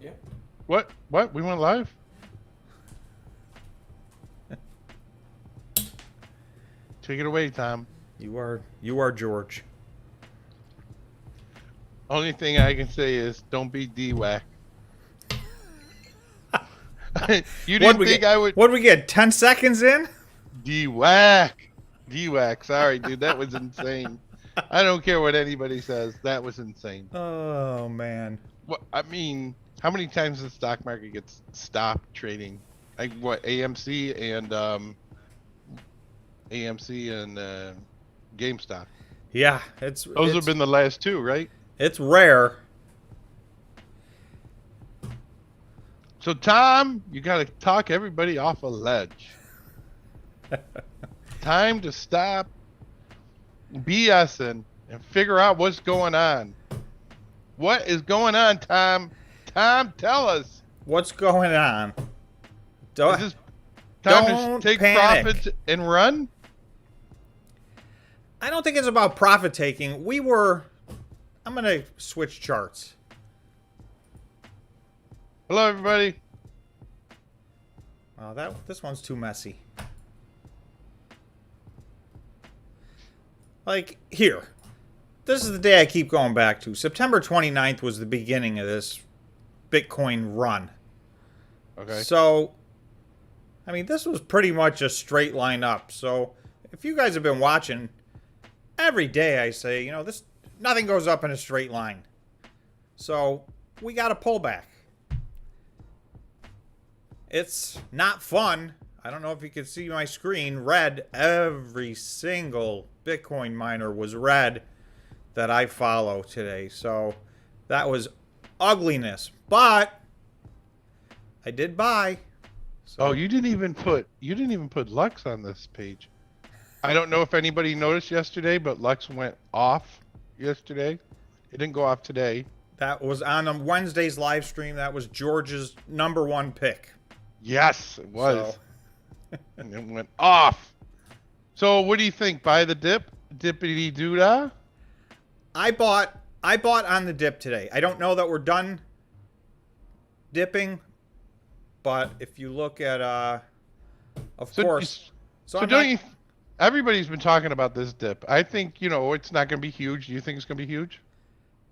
Yeah. What? What? We went live? Take it away, Tom. You are George. Only thing I can say is don't be D-Whack. You didn't think I would... What'd we get, 10 seconds in? D-Whack. D-Whack. Sorry, dude. That was insane. I don't care what anybody says. That was insane. Oh, man. What, I mean, how many times the stock market gets stopped trading? Like what, AMC and GameStop. Yeah, Those have been the last two, right? It's rare. So Tom, you got to talk everybody off a ledge. Time to stop BSing and figure out what's going on. What is going on, Tom? Tom, tell us. What's going on? Is this time to take panic. profits and run? I don't think it's about profit taking. I'm going to switch charts. Hello, everybody. Oh, this one's too messy. Like, here. This is the day I keep going back to. September 29th was the beginning of this Bitcoin run. Okay. So, I mean, this was pretty much a straight line up. So, if you guys have been watching, every day I say, you know, nothing goes up in a straight line. So, we got a pullback. It's not fun. I don't know if you can see my screen. Red. Every single Bitcoin miner was red that I follow today. So that was ugliness. But I did buy. So. Oh, you didn't even put Lux on this page. I don't know if anybody noticed yesterday, but Lux went off yesterday. It didn't go off today. That was on Wednesday's live stream. That was George's #1 pick. Yes, it was. So. And it went off. So what do you think? Buy the dip? Dippity doodah? I bought on the dip today. I don't know that we're done dipping, but if you look at of course. Everybody's been talking about this dip. I think, it's not going to be huge. Do you think it's going to be huge?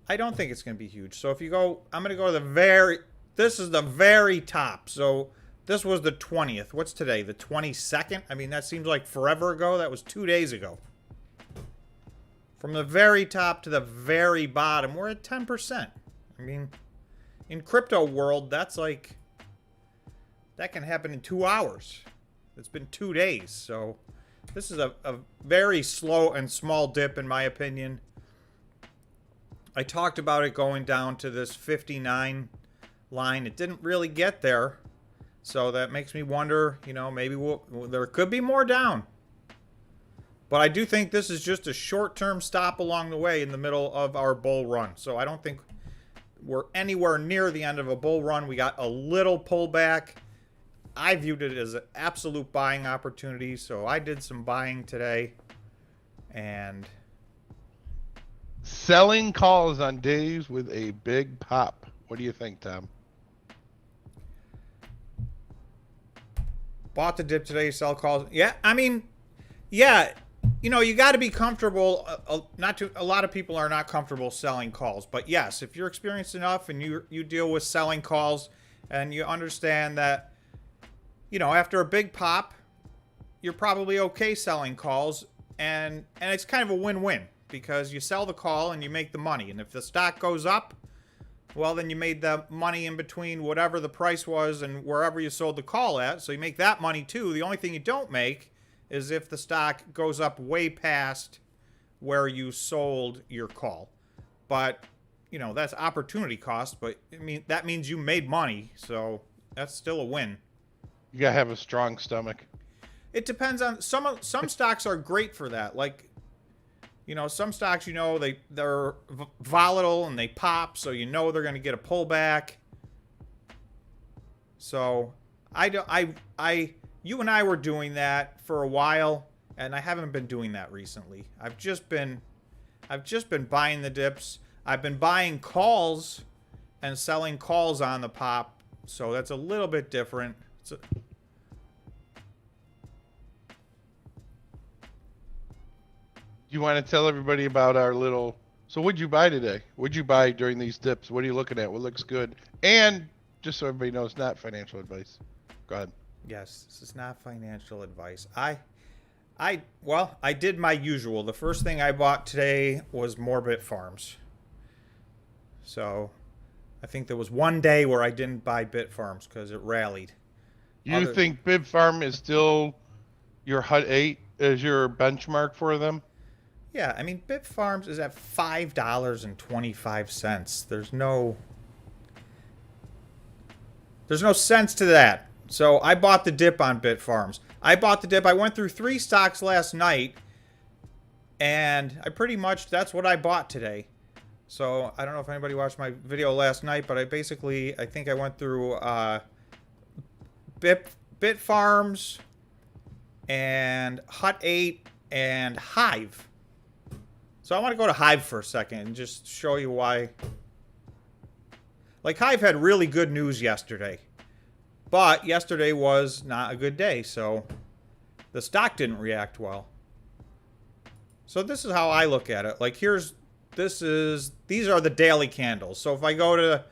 I don't think it's going to be huge. So if you go, I'm going to go to this is the very top. So this was the 20th. What's today? The 22nd? I mean, that seems like forever ago. That was 2 days ago. From the very top to the very bottom, we're at 10%. I mean, in crypto world, that's like, that can happen in 2 hours. It's been 2 days. So this is a very slow and small dip, in my opinion. I talked about it going down to this 59 line. It didn't really get there. So that makes me wonder, maybe there could be more down. But I do think this is just a short-term stop along the way in the middle of our bull run. So I don't think we're anywhere near the end of a bull run. We got a little pullback. I viewed it as an absolute buying opportunity. So I did some buying today. And selling calls on days with a big pop. What do you think, Tom? Bought the dip today, sell calls. Yeah, I mean, yeah, you got to be comfortable. A lot of people are not comfortable selling calls, but yes, if you're experienced enough and you deal with selling calls and you understand that, after a big pop, you're probably okay selling calls, and it's kind of a win-win because you sell the call and you make the money, and if the stock goes up, well, then you made the money in between whatever the price was and wherever you sold the call at. So you make that money too. The only thing you don't make is if the stock goes up way past where you sold your call. But, that's opportunity cost. But, that means you made money. So that's still a win. You got to have a strong stomach. It depends on some stocks are great for that. Like, some stocks, they're volatile and they pop, so they're going to get a pullback. So you and I were doing that for a while, and I haven't been doing that recently. I've just been buying the dips. I've been buying calls and selling calls on the pop. So that's a little bit different. You want to tell everybody about our little... So what'd you buy today? What'd you buy during these dips? What are you looking at? What looks good? And just so everybody knows, not financial advice. Go ahead. Yes, this is not financial advice. Well, I did my usual. The first thing I bought today was more Bitfarms. So I think there was one day where I didn't buy Bitfarms because it rallied. You think Bitfarm is still your HUT 8 as your benchmark for them? Yeah, I mean, Bitfarms is at $5.25. There's no sense to that. So I bought the dip on Bitfarms. I went through 3 stocks last night, and that's what I bought today. So I don't know if anybody watched my video last night, but I think I went through Bitfarms and HUT 8 and Hive. So I want to go to Hive for a second and just show you why. Like, Hive had really good news yesterday. But yesterday was not a good day, so the stock didn't react well. So this is how I look at it. Like, these are the daily candles. So if I go to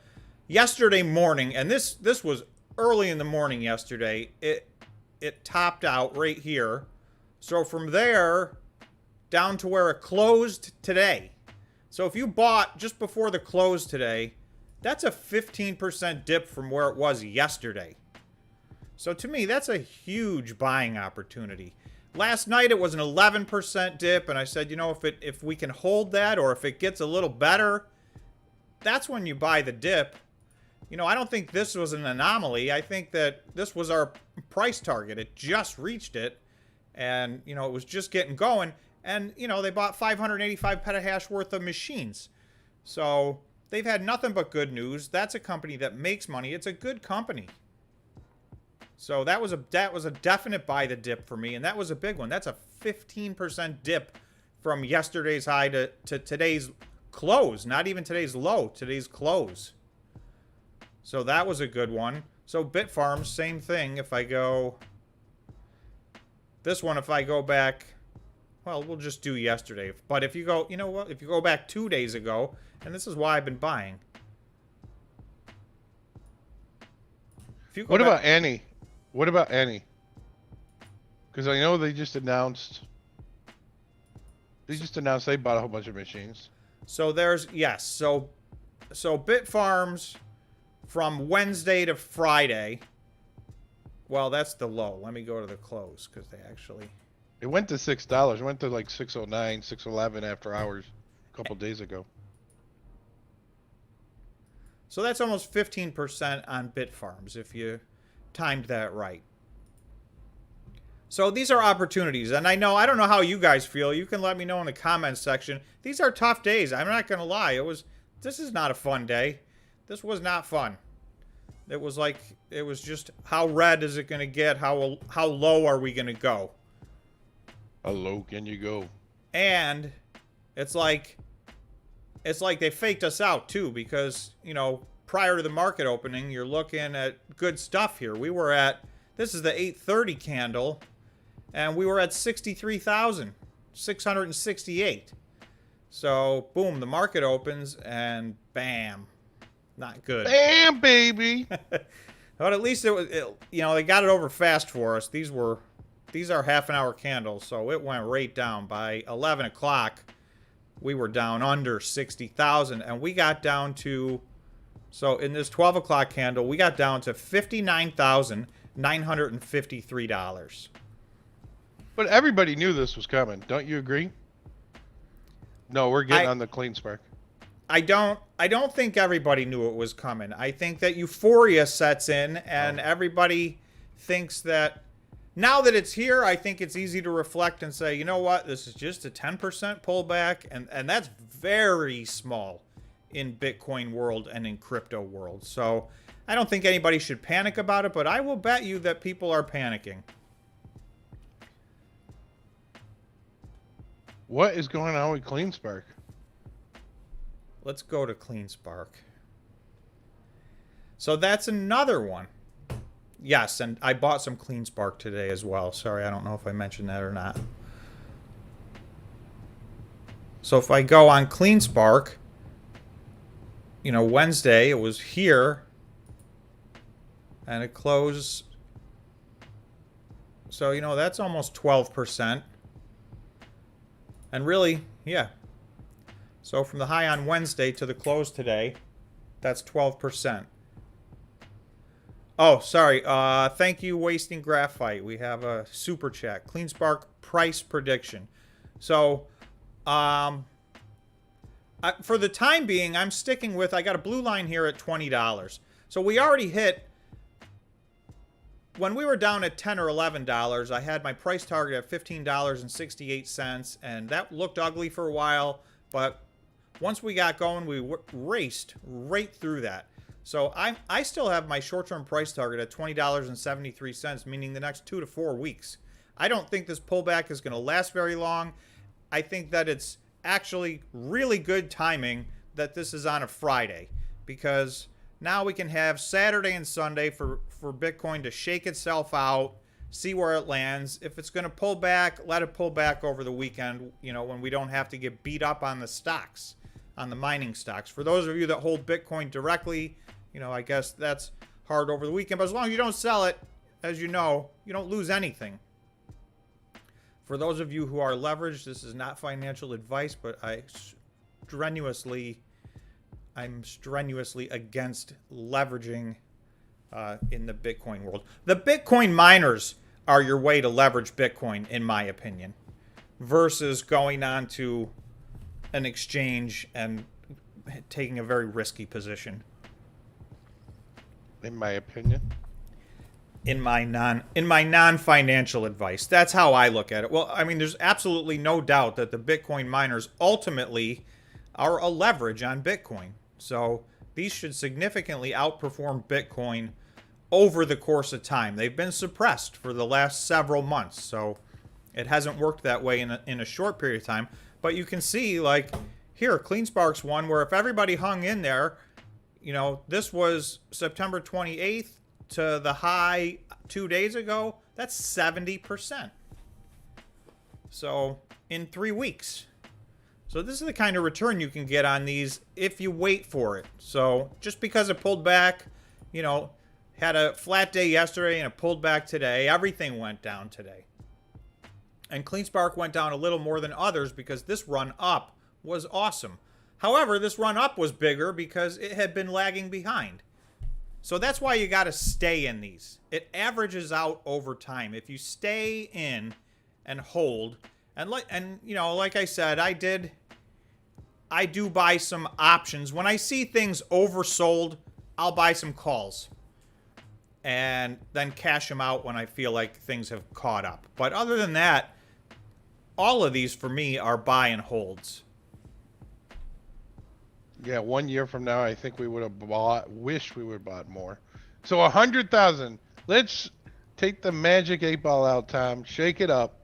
yesterday morning, and this was early in the morning yesterday, it topped out right here. So from there down to where it closed today. So if you bought just before the close today, that's a 15% dip from where it was yesterday. So to me, that's a huge buying opportunity. Last night it was an 11% dip, and I said, you know, if we can hold that, or if it gets a little better, that's when you buy the dip. You know, I don't think this was an anomaly. I think that this was our price target. It just reached it, and, you know, it was just getting going. And, you know, they bought 585 petahash worth of machines. So they've had nothing but good news. That's a company that makes money. It's a good company. So that was a definite buy the dip for me, and that was a big one. That's a 15% dip from yesterday's high to today's close. Not even today's low, today's close. So that was a good one. So Bitfarms, same thing. If I go back, well, we'll just do yesterday. But if you go, you know what? If you go back 2 days ago, and this is why I've been buying. What about Annie? What about Annie? Because I know they just announced they bought a whole bunch of machines. So so Bitfarms from Wednesday to Friday. Well, that's the low. Let me go to the close because they actually. It went to $6. It went to like 609, 611 after hours a couple days ago. So that's almost 15% on Bitfarms if you timed that right. So these are opportunities, and I don't know how you guys feel. You can let me know in the comments section. These are tough days. I'm not going to lie. This is not a fun day. This was not fun. It was just, how red is it going to get? How low are we going to go? How low can you go? And it's like they faked us out too, because, you know, prior to the market opening, you're looking at good stuff here. This is the 8:30 candle, and we were at 63,668. So, boom, the market opens, and bam, not good. Bam, baby. But at least you know, they got it over fast for us. These are half-an-hour candles, so it went right down. By 11 o'clock, we were down under 60,000, and we got down to, so in this 12 o'clock candle, we got down to $59,953. But everybody knew this was coming. Don't you agree? No, we're getting on the Cleanspark. I don't think everybody knew it was coming. I think that euphoria sets in, and everybody thinks that now that it's here, I think it's easy to reflect and say, you know what, this is just a 10% pullback, and that's very small in Bitcoin world and in crypto world. So I don't think anybody should panic about it, but I will bet you that people are panicking. What is going on with Cleanspark? Let's go to Cleanspark. So that's another one. Yes, and I bought some CleanSpark today as well. Sorry, I don't know if I mentioned that or not. So if I go on CleanSpark, you know, Wednesday it was here and it closed. So, you know, that's almost 12%. And really, yeah. So from the high on Wednesday to the close today, that's 12%. Oh, sorry. Thank you, Wasting Graphite. We have a super chat. CleanSpark price prediction. So, for the time being, I'm sticking with, I got a blue line here at $20. So we already hit, when we were down at $10 or $11, I had my price target at $15.68, and that looked ugly for a while, but once we got going, we raced right through that. So I still have my short-term price target at $20.73, meaning the next 2 to 4 weeks. I don't think this pullback is going to last very long. I think that it's actually really good timing that this is on a Friday, because now we can have Saturday and Sunday for Bitcoin to shake itself out, see where it lands. If it's going to pull back, let it pull back over the weekend, you know, when we don't have to get beat up on the stocks, on the mining stocks. For those of you that hold Bitcoin directly, you know, I guess that's hard over the weekend. But as long as you don't sell it, as you know, you don't lose anything. For those of you who are leveraged, this is not financial advice, but I'm strenuously against leveraging in the Bitcoin world. The Bitcoin miners are your way to leverage Bitcoin, in my opinion, versus going on to an exchange and taking a very risky position. In my opinion. In my non-financial advice. That's how I look at it. Well, I mean, there's absolutely no doubt that the Bitcoin miners ultimately are a leverage on Bitcoin. So these should significantly outperform Bitcoin over the course of time. They've been suppressed for the last several months, so it hasn't worked that way in a short period of time. But you can see, like here, CleanSpark's one where if everybody hung in there, you know, this was September 28th to the high 2 days ago. That's 70%. So in 3 weeks. So this is the kind of return you can get on these if you wait for it. So just because it pulled back, you know, had a flat day yesterday and it pulled back today, everything went down today. And CleanSpark went down a little more than others because this run up was awesome. However, this run up was bigger because it had been lagging behind. So that's why you got to stay in these. It averages out over time. If you stay in and hold, and you know, like I said, I do buy some options. When I see things oversold, I'll buy some calls and then cash them out when I feel like things have caught up. But other than that, all of these for me are buy and holds. Yeah, 1 year from now, I think we would have wish we would have bought more. So 100,000. Let's take the magic 8-ball out, Tom. Shake it up.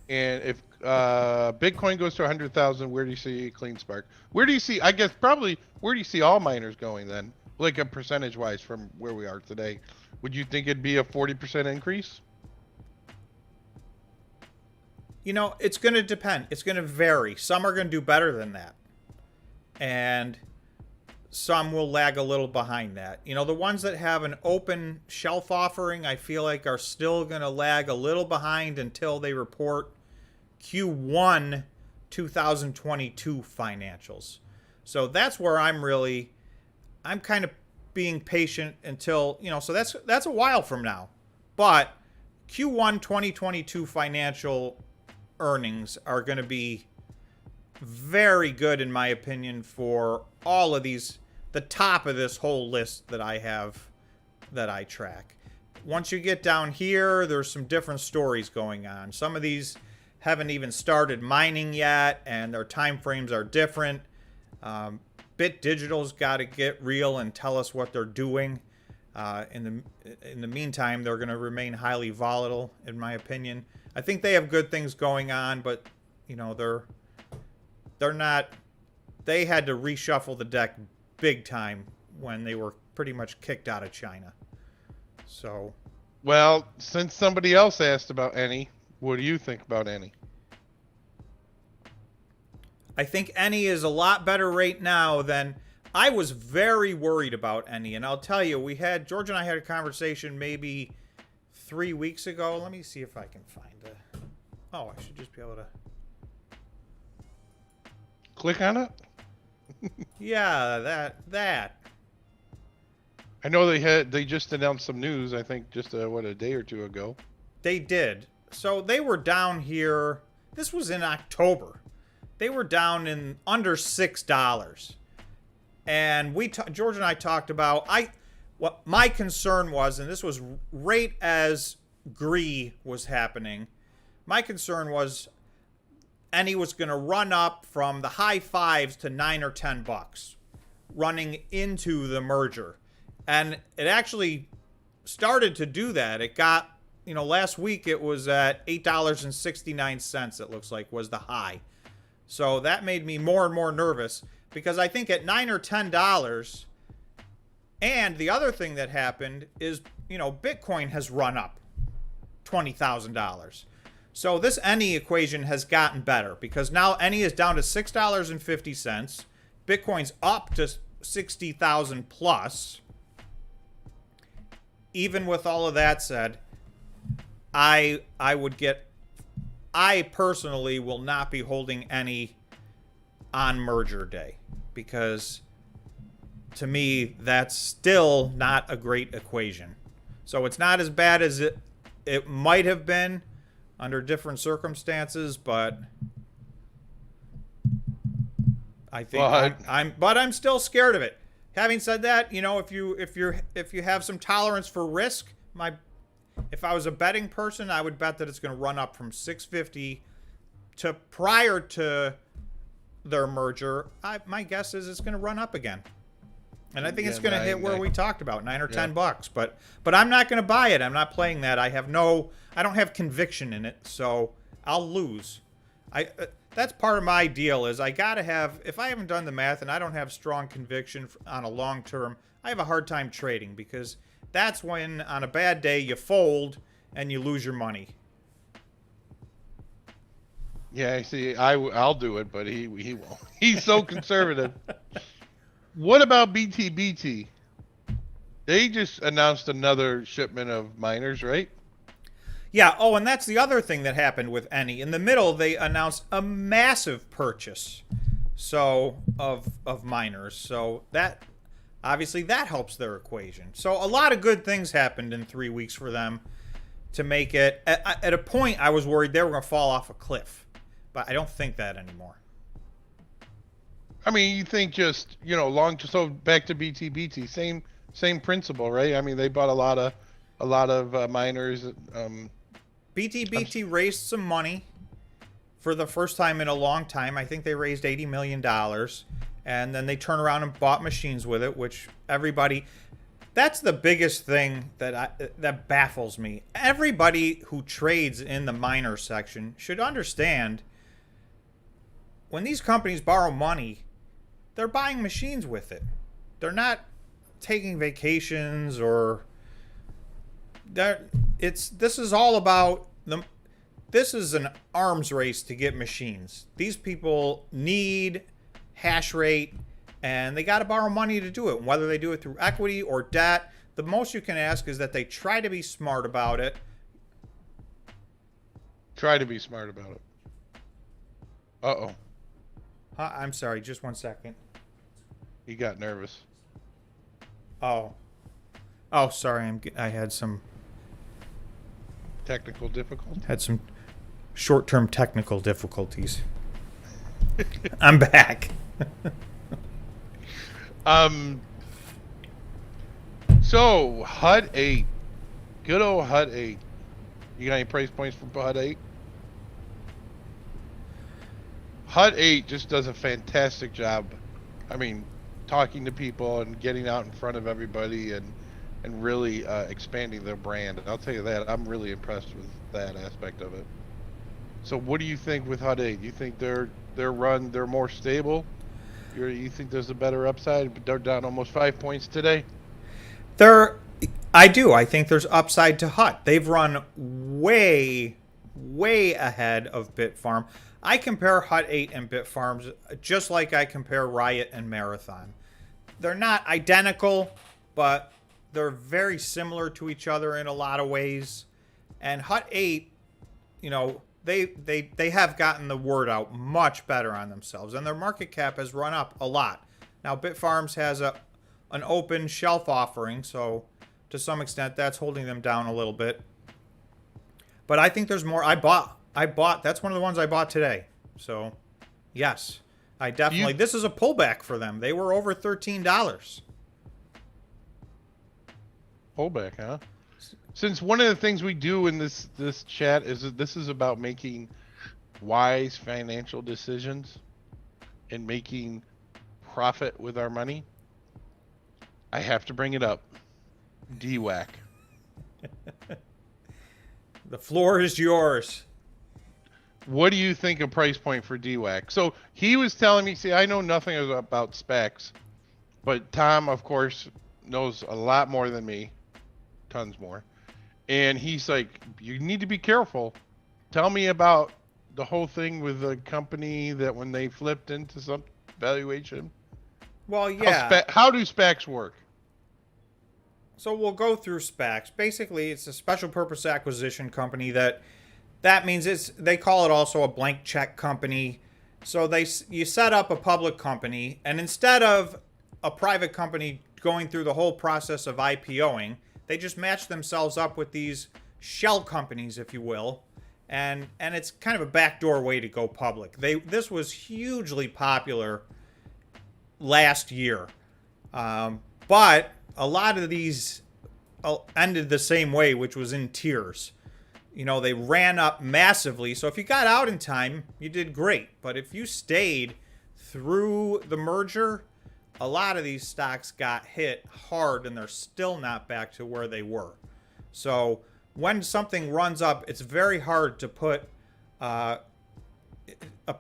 And if Bitcoin goes to 100,000, where do you see CleanSpark? Where do you see, I guess probably, where do you see all miners going then? Like a percentage-wise from where we are today. Would you think it'd be a 40% increase? You know, it's going to depend. It's going to vary. Some are going to do better than that. And some will lag a little behind that. You know, the ones that have an open shelf offering, I feel like are still going to lag a little behind until they report Q1 2022 financials. So that's where I'm kind of being patient until, you know, so that's a while from now. But Q1 2022 financial earnings are going to be very good, in my opinion, for all of these, the top of this whole list that I have, that I track. Once you get down here, there's some different stories going on. Some of these haven't even started mining yet, and their time frames are different. Bit Digital's got to get real and tell us what they're doing. In the meantime, they're going to remain highly volatile, in my opinion. I think they have good things going on, but you know, they're not. They had to reshuffle the deck big time when they were pretty much kicked out of China. So, Well, since somebody else asked about any, what do you think about any? I think any is a lot better right now than I was very worried about any. And I'll tell you, George and I had a conversation maybe 3 weeks ago. Let me see if I can find it. Oh, I should just be able to. Click on it. Yeah, that. I know they just announced some news. I think just a day or two ago. They did. So they were down here. This was in October. They were down in under $6, and George and I talked about what my concern was, and this was right as GRE was happening. My concern was any was going to run up from the high fives to $9 or $10, running into the merger, and it actually started to do that. It got, last week it was at $8.69. It looks like was the high. So that made me more and more nervous because I think at $9 or $10, and the other thing that happened is, Bitcoin has run up $20,000. So this any equation has gotten better because now any is down to $6.50. Bitcoin's up to 60,000 plus. Even with all of that said, I personally will not be holding any on merger day because to me that's still not a great equation. So it's not as bad as it might have been under different circumstances, but I think I'm still scared of it. Having said that, if you have some tolerance for risk, if I was a betting person, I would bet that it's going to run up from 650 to prior to their merger. My guess is it's going to run up again. And I think it's going to hit where we talked about, $9 or $10. But I'm not going to buy it. I'm not playing that. I don't have conviction in it, so I'll lose. That's part of my deal is I got to have, if I haven't done the math and I don't have strong conviction on a long term, I have a hard time trading because that's when, on a bad day, you fold and you lose your money. Yeah, see, I'll do it, but he won't. He's so conservative. What about BTBT? They just announced another shipment of miners, right? Yeah. Oh, and that's the other thing that happened with any. In the middle, they announced a massive purchase, of miners. So that. Obviously, that helps their equation. So a lot of good things happened in 3 weeks for them to make it. At a point, I was worried they were going to fall off a cliff. But I don't think that anymore. I mean, you think just, so back to BTBT, same principle, right? I mean, they bought a lot of miners. BTBT raised some money for the first time in a long time. I think they raised $80 million. And then they turn around and bought machines with it, which that's the biggest thing that baffles me. Everybody who trades in the miner section should understand when these companies borrow money, they're buying machines with it. They're not taking vacations or this is all about them. This is an arms race to get machines. These people need hash rate, and they got to borrow money to do it. Whether they do it through equity or debt, the most you can ask is that they try to be smart about it. Try to be smart about it. Uh-oh. I'm sorry, just 1 second. He got nervous. Oh, sorry. I had some technical difficulty. Had some short-term technical difficulties. I'm back. So HUD 8, good old HUD 8. You got any price points for HUD 8? HUD 8 just does a fantastic job. I mean, talking to people and getting out in front of everybody and really expanding their brand. And I'll tell you that, I'm really impressed with that aspect of it. So what do you think with HUD 8? Do you think they're more stable? You think there's a better upside? But they're down almost 5 points today. I do. I think there's upside to Hut. They've run way, way ahead of Bitfarm. I compare Hut 8 and Bitfarms just like I compare Riot and Marathon. They're not identical, but they're very similar to each other in a lot of ways. And Hut 8, you know, they have gotten the word out much better on themselves, and their market cap has run up a lot. Now, Bitfarms has an open shelf offering, so to some extent that's holding them down a little bit. But I think there's more. I bought. That's one of the ones I bought today. So, yes, I definitely. This is a pullback for them. They were over $13. Pullback, huh? Since one of the things we do in this chat is that this is about making wise financial decisions and making profit with our money, I have to bring it up. DWAC. The floor is yours. What do you think a price point for DWAC? So he was telling me, see, I know nothing about specs, but Tom, of course, knows a lot more than me, tons more. And he's like, you need to be careful. Tell me about the whole thing with the company that when they flipped into some valuation. Well, yeah. How do SPACs work? So we'll go through SPACs. Basically, it's a special purpose acquisition company that means they call it also a blank check company. So you set up a public company, and instead of a private company going through the whole process of IPOing, they just match themselves up with these shell companies, if you will, and it's kind of a backdoor way to go public. This was hugely popular last year, but a lot of these ended the same way, which was in tiers. You know, they ran up massively. So if you got out in time, you did great. But if you stayed through the merger, a lot of these stocks got hit hard and they're still not back to where they were. So when something runs up, it's very hard to put a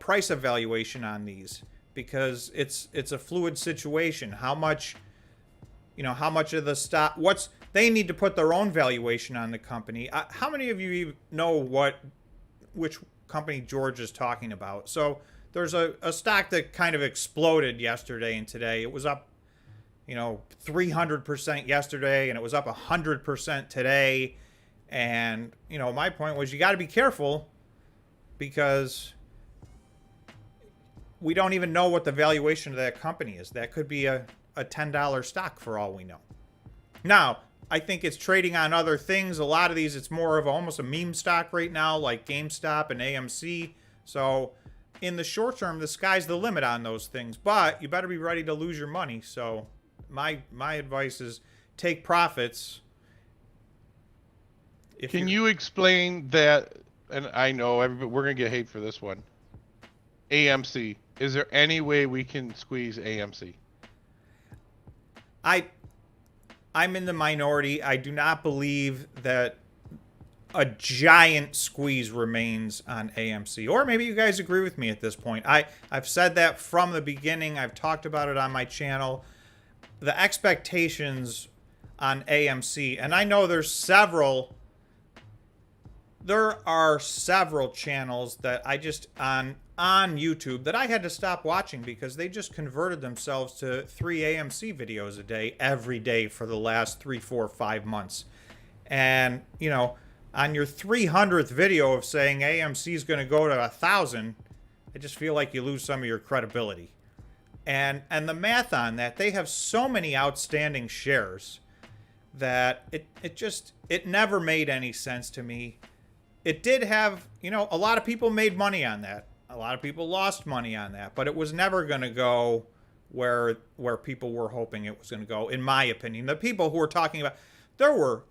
price evaluation on these because it's a fluid situation. How much of the stock, they need to put their own valuation on the company. How many of you know which company George is talking about? So there's a stock that kind of exploded yesterday and today. It was up, 300% yesterday, and it was up 100% today. And, my point was you got to be careful because we don't even know what the valuation of that company is. That could be a $10 stock for all we know. Now, I think it's trading on other things. A lot of these, it's more of almost a meme stock right now, like GameStop and AMC. So in the short term, the sky's the limit on those things. But you better be ready to lose your money. So my advice is take profits. Can you explain that? And I know everybody, we're going to get hate for this one. AMC. Is there any way we can squeeze AMC? I'm in the minority. I do not believe that a giant squeeze remains on AMC. Or maybe you guys agree with me at this point. I've said that from the beginning. I've talked about it on my channel. The expectations on AMC, and I know there are several channels that I just on YouTube that I had to stop watching because they just converted themselves to 3 AMC videos a day every day for the last 3, 4, 5 months. And, on your 300th video of saying AMC is going to go to 1,000, I just feel like you lose some of your credibility. And the math on that, they have so many outstanding shares that it never made any sense to me. It did have, a lot of people made money on that. A lot of people lost money on that, but it was never going to go where people were hoping it was going to go, in my opinion. The people who were talking about, there were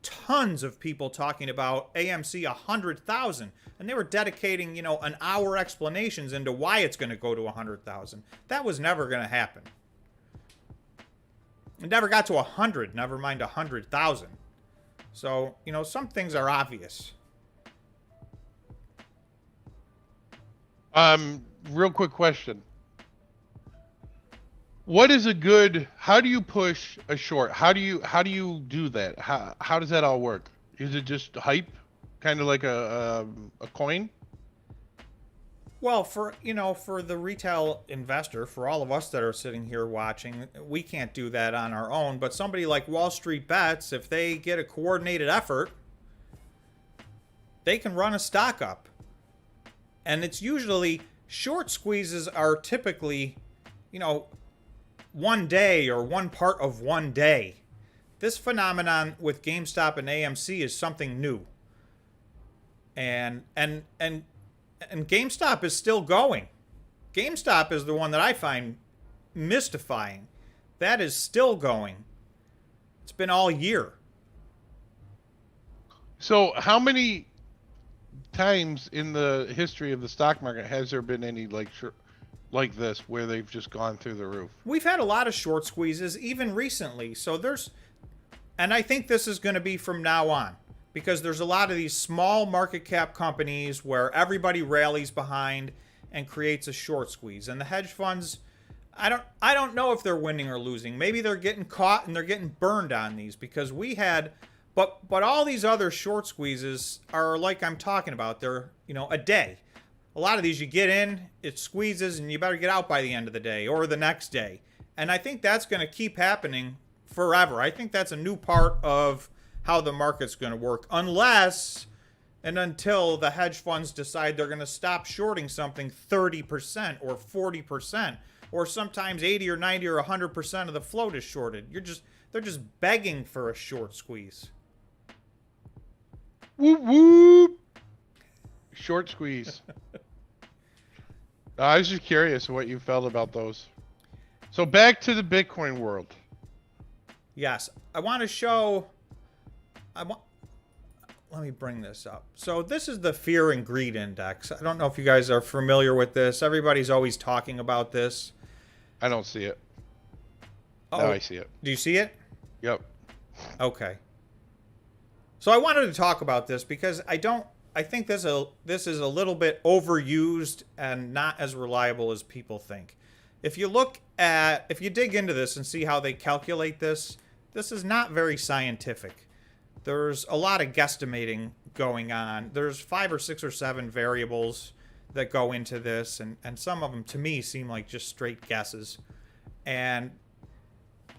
tons of people talking about AMC 100,000, and they were dedicating, an hour explanations into why it's going to go to 100,000. That was never going to happen. It never got to 100, never mind 100,000. So, some things are obvious. Real quick question. what is a good? How do you push a short? How do you do that? How does that all work? Is it just hype, kind of like a coin? Well, for for the retail investor, for all of us that are sitting here watching, we can't do that on our own. But somebody like Wall Street Bets, if they get a coordinated effort, they can run a stock up. And it's usually short squeezes are typically, one day or one part of one day. This phenomenon with GameStop and AMC is something new. And GameStop is still going. GameStop is the one that I find mystifying. That is still going. It's been all year. So how many times in the history of the stock market has there been any like this where they've just gone through the roof? We've had a lot of short squeezes even recently. And I think this is going to be from now on, because there's a lot of these small market cap companies where everybody rallies behind and creates a short squeeze. And the hedge funds, I don't know if they're winning or losing. Maybe they're getting caught and they're getting burned on these, because we had but all these other short squeezes are like I'm talking about. They're, a day. A lot of these you get in, it squeezes, and you better get out by the end of the day or the next day. And I think that's going to keep happening forever. I think that's a new part of how the market's going to work, unless and until the hedge funds decide they're going to stop shorting something 30% or 40%, or sometimes 80 or 90 or 100% of the float is shorted. They're just begging for a short squeeze. Whoop whoop. Short squeeze. I was just curious what you felt about those. So back to the Bitcoin world. Yes, I want to show. Let me bring this up. So this is the Fear and Greed Index. I don't know if you guys are familiar with this. Everybody's always talking about this. I don't see it. Oh, now I see it. Do you see it? Yep. Okay. So I wanted to talk about this because I think this is a little bit overused and not as reliable as people think. If you dig into this and see how they calculate this is not very scientific. There's a lot of guesstimating going on. There's 5 or 6 or 7 variables that go into this, and some of them to me seem like just straight guesses. And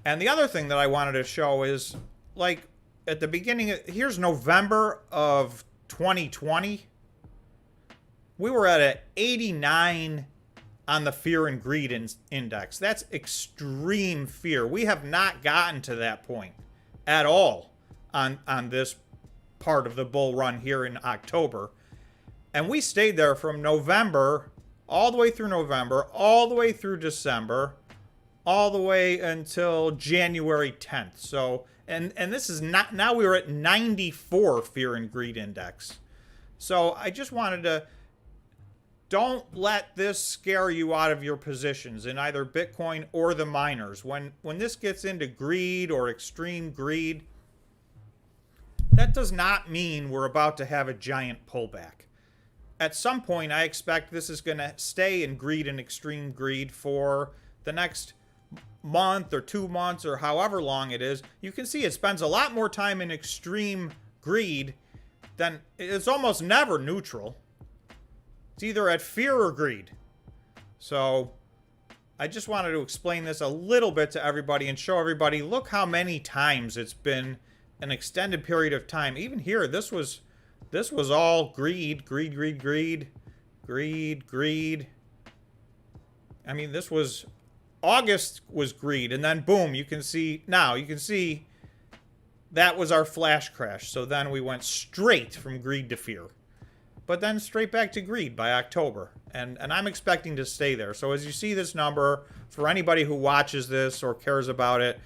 the other thing that I wanted to show is, like, at the beginning, here's November of 2020. We were at an 89 on the Fear and Greed Index. That's extreme fear. We have not gotten to that point at all on this part of the bull run here in October. And we stayed there from November, all the way through November, all the way through December, all the way until January 10th. So, and this is not, now we're at 94 Fear and Greed Index. So I just wanted to, don't let this scare you out of your positions in either Bitcoin or the miners. When this gets into greed or extreme greed, that does not mean we're about to have a giant pullback. At some point, I expect this is going to stay in greed and extreme greed for the next month or 2 months or however long it is. You can see it spends a lot more time in extreme greed than, it's almost never neutral. It's either at fear or greed. So I just wanted to explain this a little bit to everybody and show everybody, look how many times it's been an extended period of time. Even here, this was all greed, greed, greed, greed, greed, greed. I mean, this was, August was greed, and then boom, you can see that was our flash crash. So then we went straight from greed to fear, but then straight back to greed by October. And I'm expecting to stay there. So as you see this number, for anybody who watches this or cares about it,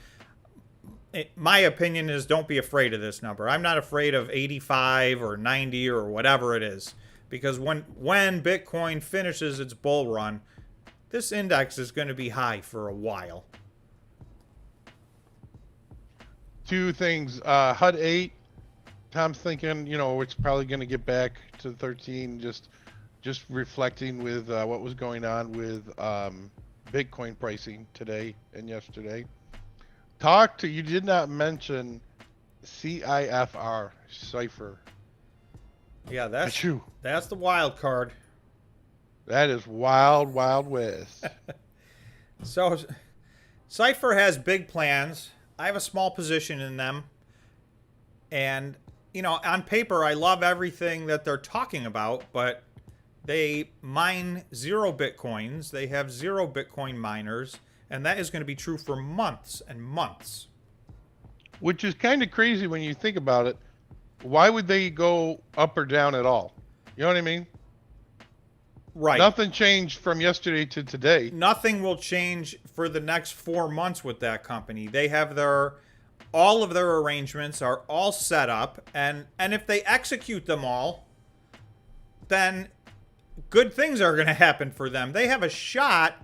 my opinion is don't be afraid of this number. I'm not afraid of 85 or 90 or whatever it is, because when Bitcoin finishes its bull run, this index is going to be high for a while. 2 things. HUD 8. Tom's thinking, it's probably going to get back to 13. Just reflecting with what was going on with Bitcoin pricing today and yesterday. You did not mention CIFR, Cipher. Yeah, Achoo. that's the wild card. That is wild, wild west. So, Cipher has big plans. I have a small position in them. And, you know, on paper, I love everything that they're talking about, but they mine 0 Bitcoins. They have 0 Bitcoin miners. And that is going to be true for months and months. Which is kind of crazy when you think about it. Why would they go up or down at all? You know what I mean? Right. Nothing changed from yesterday to today. Nothing will change for the next 4 months with that company. They have all of their arrangements are all set up, and if they execute them all, then good things are going to happen for them. They have a shot.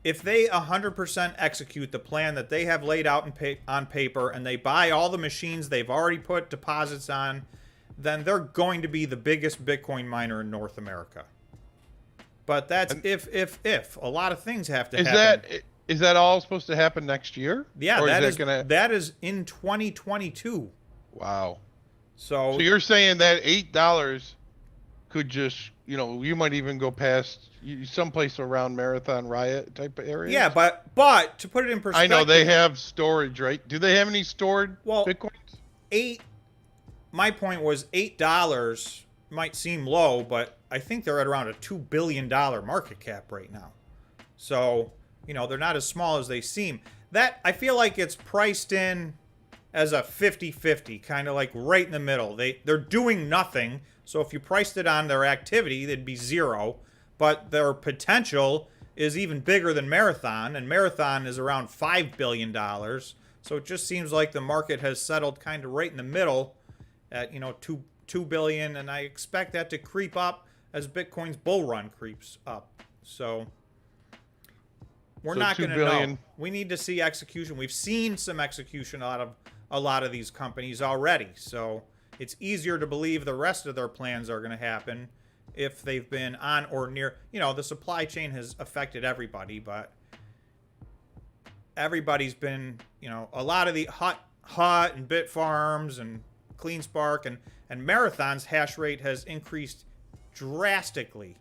If they 100% execute the plan that they have laid out on paper, and they buy all the machines they've already put deposits on, then they're going to be the biggest Bitcoin miner in North America. But that's if. A lot of things have to happen. Is that all supposed to happen next year? Yeah, that is in 2022. Wow. So you're saying that $8 could just, you know, you might even go past someplace around Marathon Riot type of area? Yeah, but to put it in perspective, I know they have storage, right? Do they have any stored Bitcoins? My point was $8 might seem low, but I think they're at around a $2 billion market cap right now. So, you know, they're not as small as they seem. That, I feel like it's priced in as a 50-50, kind of like right in the middle. They're doing nothing, so if you priced it on their activity, they'd be 0. But their potential is even bigger than Marathon, and Marathon is around $5 billion. So it just seems like the market has settled kind of right in the middle at, you know, $2 billion, and I expect that to creep up as Bitcoin's bull run creeps up. So we're not going to know. We need to see execution. We've seen some execution out of a lot of these companies already, so it's easier to believe the rest of their plans are going to happen if they've been on or near. You know, the supply chain has affected everybody, but everybody's been, you know, a lot of the HUT and Bitfarms and CleanSpark and Marathon's hash rate has increased drastically.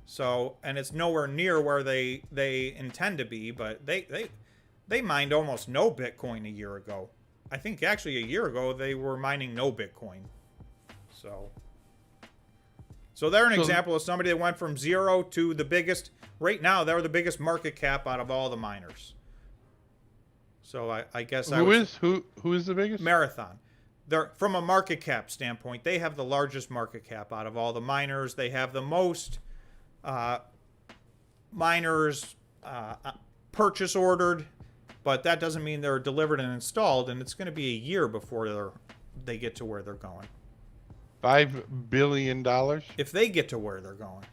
So, and it's nowhere near where they intend to be, but they mined almost no Bitcoin a year ago. I think actually a year ago they were mining no Bitcoin. So they're an example of somebody that went from 0 to the biggest. Right now, they're the biggest market cap out of all the miners. So I guess who is the biggest? Marathon. They're, from a market cap standpoint, they have the largest market cap out of all the miners. They have the most miners purchase ordered, but that doesn't mean they're delivered and installed, and it's going to be a year before they get to where they're going. $5 billion? If they get to where they're going.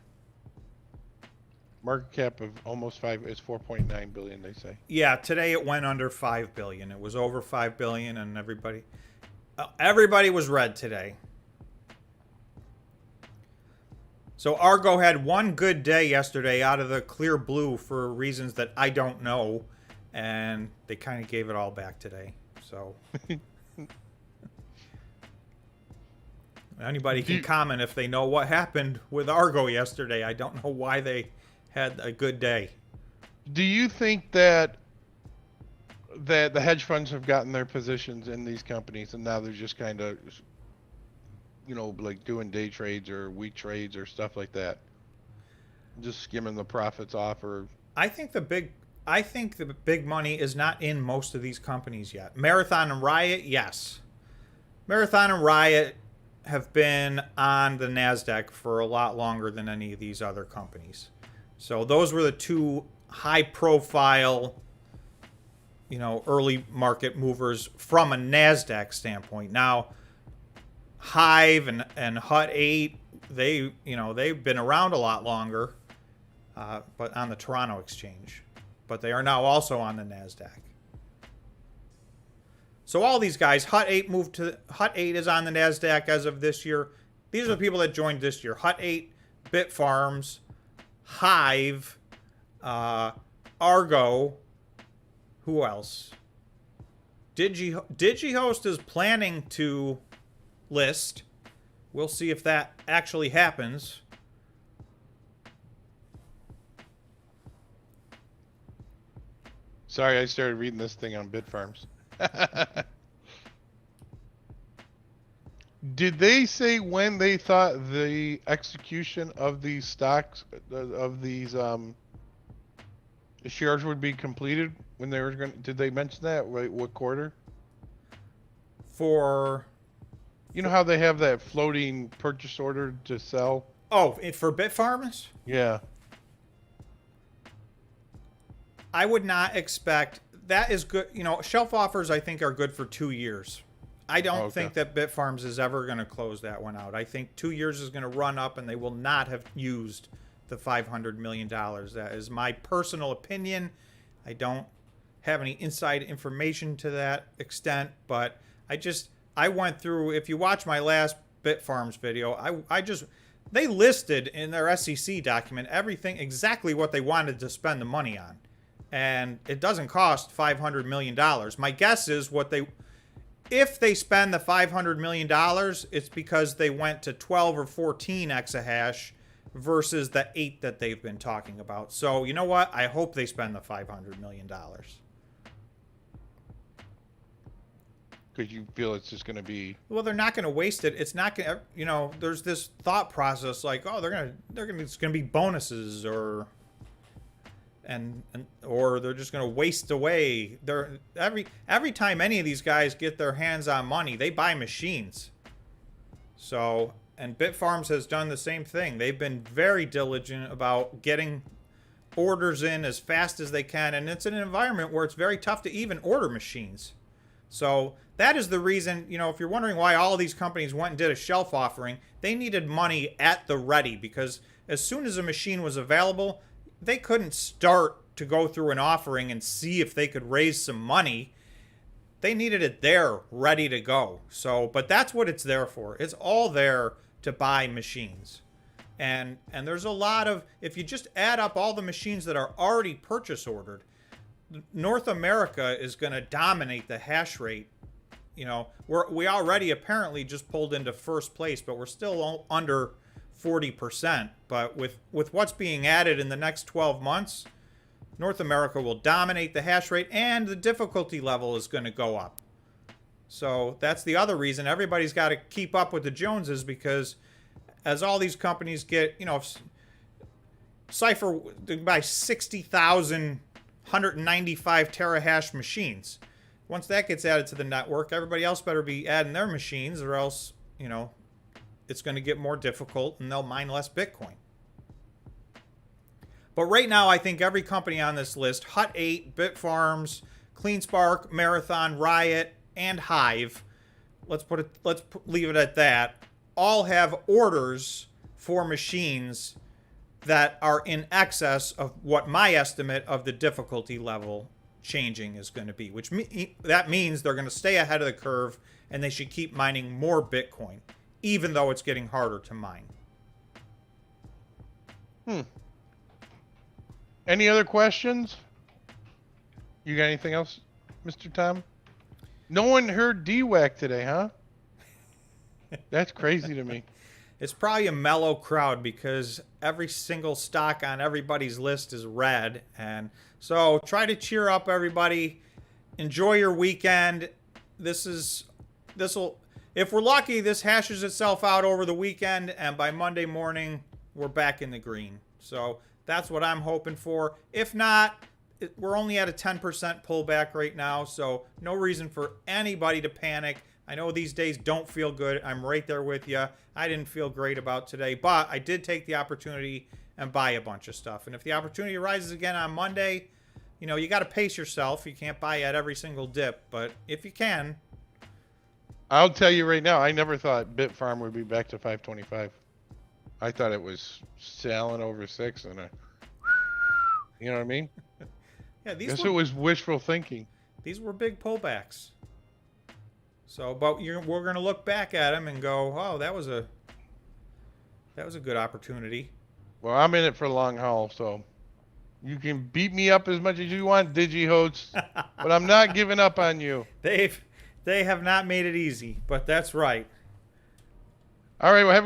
Market cap of almost 5 is 4.9 billion, they say. Yeah, today it went under 5 billion. It was over 5 billion, and everybody was red today. So Argo had one good day yesterday out of the clear blue for reasons that I don't know, and they kind of gave it all back today. So anybody can comment if they know what happened with Argo yesterday. I don't know why they had a good day. Do you think that the hedge funds have gotten their positions in these companies and now they're just kind of, you know, like doing day trades or week trades or stuff like that, just skimming the profits off? Or I think the big money is not in most of these companies yet. Marathon and Riot, yes. Marathon and Riot have been on the NASDAQ for a lot longer than any of these other companies. So those were the two high-profile, you know, early market movers from a NASDAQ standpoint. Now, Hive and HUT 8, they've been around a lot longer, but on the Toronto Exchange. But they are now also on the NASDAQ. So all these guys, HUT 8 is on the NASDAQ as of this year. These are the people that joined this year. HUT 8, Bitfarms, Hive, Argo. Who else? DigiHost is planning to list. We'll see if that actually happens. Sorry, I started reading this thing on Bitfarms. Did they say when they thought the execution of these stocks, of these shares would be completed? When they were going? Did they mention that? What quarter? For You know how they have that floating purchase order to sell? oh, for Bitfarms, Yeah. I would not expect that is good. You know, shelf offers I think are good for 2 years. I don't think that Bitfarms is ever going to close that one out. I think 2 years is going to run up and they will not have used the $500 million. That is my personal opinion. I don't have any inside information to that extent, but I went through, if you watch my last Bitfarms video, they listed in their SEC document everything exactly what they wanted to spend the money on. And it doesn't cost $500 million. My guess is if they spend the $500 million, it's because they went to 12 or 14 exahash versus the 8 that they've been talking about. So, you know what? I hope they spend the $500 million. Because you feel it's just going to be... Well, they're not going to waste it. It's not going to, you know, there's this thought process like, oh, it's going to be bonuses or they're just going to waste away. Every time any of these guys get their hands on money, they buy machines. So, and Bitfarms has done the same thing. They've been very diligent about getting orders in as fast as they can, and it's an environment where it's very tough to even order machines. So that is the reason, you know, if you're wondering why all of these companies went and did a shelf offering, they needed money at the ready, because as soon as a machine was available, they couldn't start to go through an offering and see if they could raise some money. They needed it there, ready to go. So, but that's what it's there for. It's all there to buy machines. And there's a lot of, if you just add up all the machines that are already purchase ordered, North America is going to dominate the hash rate. You know, we already apparently just pulled into first place, but we're still under 40%. But with what's being added in the next 12 months, North America will dominate the hash rate, and the difficulty level is going to go up. So that's the other reason everybody's got to keep up with the Joneses, because as all these companies get, you know, Cypher buy 60,000 195 terahash machines. Once that gets added to the network, everybody else better be adding their machines, or else, you know, it's going to get more difficult and they'll mine less Bitcoin. But right now, I think every company on this list, Hut 8, Bitfarms, CleanSpark, Marathon, Riot, and Hive, let's leave it at that, all have orders for machines that are in excess of what my estimate of the difficulty level changing is going to be, that means they're going to stay ahead of the curve and they should keep mining more Bitcoin, even though it's getting harder to mine. Any other questions? You got anything else, Mr. Tom? No one heard DWAC today, huh? That's crazy to me. It's probably a mellow crowd because every single stock on everybody's list is red. And so try to cheer up, everybody. Enjoy your weekend. If we're lucky, this hashes itself out over the weekend, and by Monday morning, we're back in the green. So that's what I'm hoping for. If not, we're only at a 10% pullback right now, so no reason for anybody to panic. I know these days don't feel good. I'm right there with you. I didn't feel great about today, but I did take the opportunity and buy a bunch of stuff. And if the opportunity arises again on Monday, you know, you got to pace yourself. You can't buy at every single dip, but if you can. I'll tell you right now, I never thought Bitfarm would be back to 525. I thought it was selling over 6 and you know what I mean? Yeah, it was wishful thinking. These were big pullbacks. So, but we're going to look back at them and go, oh, that was a good opportunity. Well, I'm in it for the long haul, so You can beat me up as much as you want, DigiHosts, but I'm not giving up on you. They have not made it easy, but that's right. All right, well, have